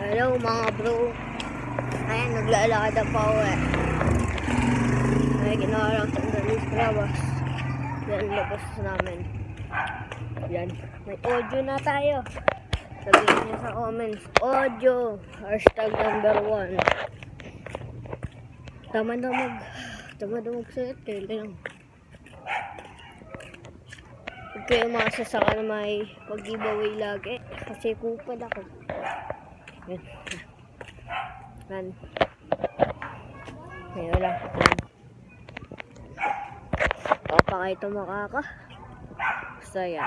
Hello mga bro. Ayan, naglalakad na pa ako Ay, ginawa lang sandali sa labas. Yan, labas namin. Yan, may audio na tayo. Sabihin niyo sa comments, audio, #1. Tama-damag sa ito lang. Huwag kayo masasaka na may pag-giveaway lagi. Kasi kupad ako. Yan. Yan. Ngayon lang. Papakita makaka. Basta yan.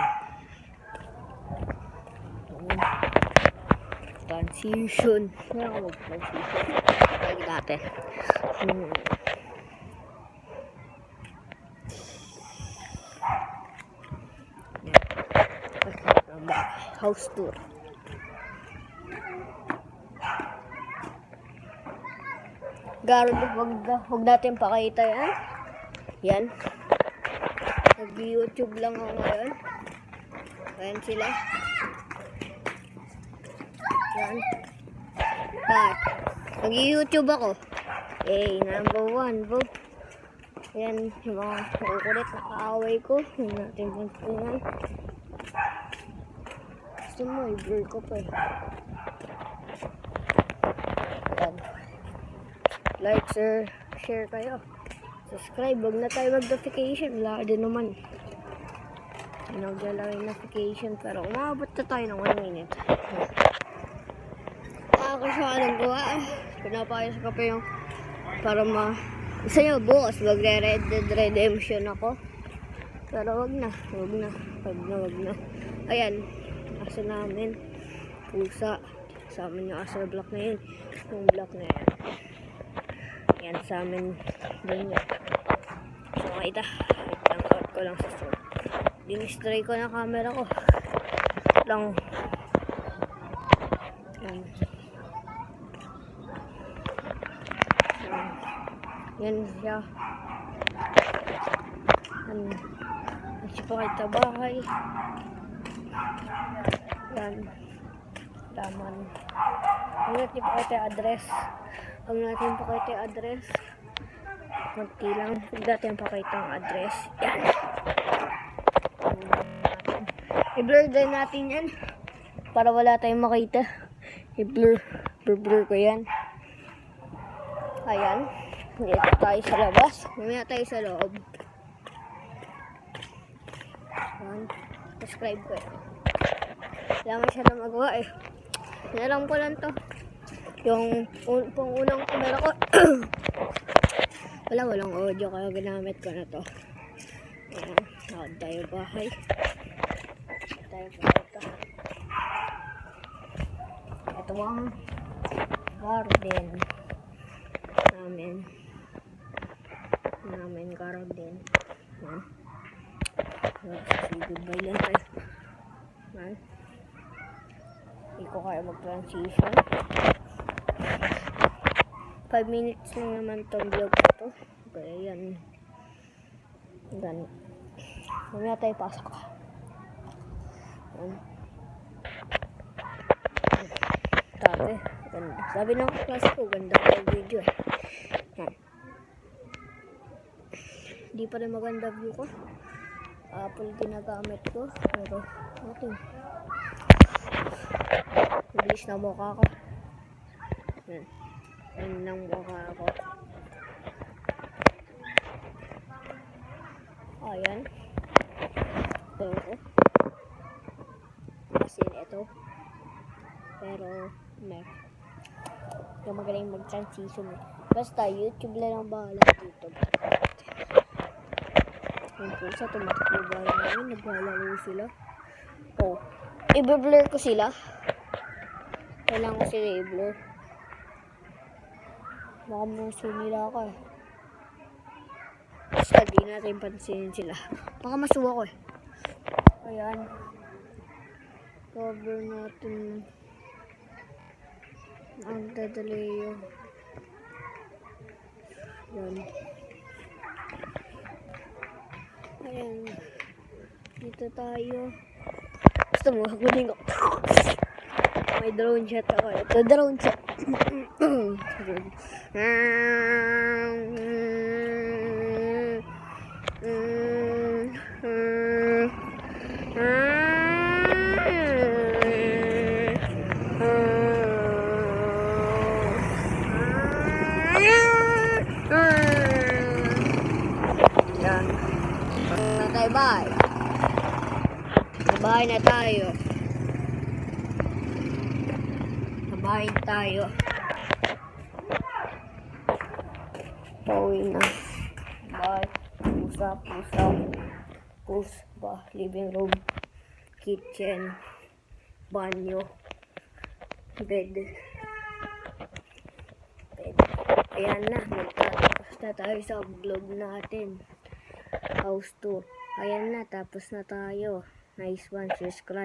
Transition. Ngayon ako mag-transition. Lagi natin. House tour. Garod, huwag natin pakita yan. Yan. Nag-YouTube lang ako ngayon. Ayan sila. Yan. But, nag-YouTube ako. Number 1, bro. Yan, yung mga kukulit na kaaway ko. Huwag natin pansin. Gusto mo, i-blur ko pa Yan. Like, share kayo. Subscribe, wag na tayo mag-notification. Wala din naman. Nagdala yung notification, pero umabot na tayo ng 1 minute. Ako siya anong gawa. Pinapayos ko pa yung para gusto nyo bukas magre-Red Dead Redemption ako. Pero wag na. Ayan, aso namin. Pusa. Kasama yung aso na block na yun. Yung block na yan. Yan sa amin doon yan. So makita, tank out ko lang sa store. Dinistray ko na camera ko lang. Yan siya. Kasi pakita bahay. Yan laman. Huwag natin pakita address. Magti lang. Huwag natin pakita ang address. Yan. I-blur din natin yan. Para wala tayong makita. I-blur ko yan. Ayan. Dito tayo sa labas. Mamaya tayo sa loob. Ayan. Subscribe ko yan. Kailangan siya na magawa Nalang ko lang to. Yung unang camera ko walang audio kaya ginamit ko na to. Ayan, nakad tayo bahay. Ito ang garden namin garden. Ayan. Say goodbye lang tayo. Ayan. Hindi ko kaya mag-transition. 5 minutes lang naman itong vlog ito. Kaya yan. Ganun. Mamaya tayo pasok. Tabi. Ganda. Sabi ng klase ko, ganda ko yung video Yan. Hindi pa rin maganda view ko. Apple ginagamit ko. Pero, natin. Bilis na mukha ko. Yan. Yan lang mukha ko. Ayan. Ito ako. Kasi ito. Pero, yung magaling mag-transition Basta, YouTube lang ang bahala dito. Yung pusa, tumatakbo ba namin? Naglalaro sila. I-blur ko sila. Kailangan ko sila i-blur. Baka maso nila ako Basta di natin pansinin sila. Baka masuwa ko Ayan. Cover natin ang dadalayo. Yan. Ayan. Dito tayo. Gusto mo, hagunin ko. May drone shot ako. Ito drone shot. Yan. Na tayo bahay. Sa bahay na tayo. Sa bahay tayo. Pauwi na. Bahay. Pusa. Living room. Kitchen. Banyo. Bed. Ayan na. Magtatapos na tayo sa vlog natin. House tour. Ayan na. Tapos na tayo. Nice one. Subscribe.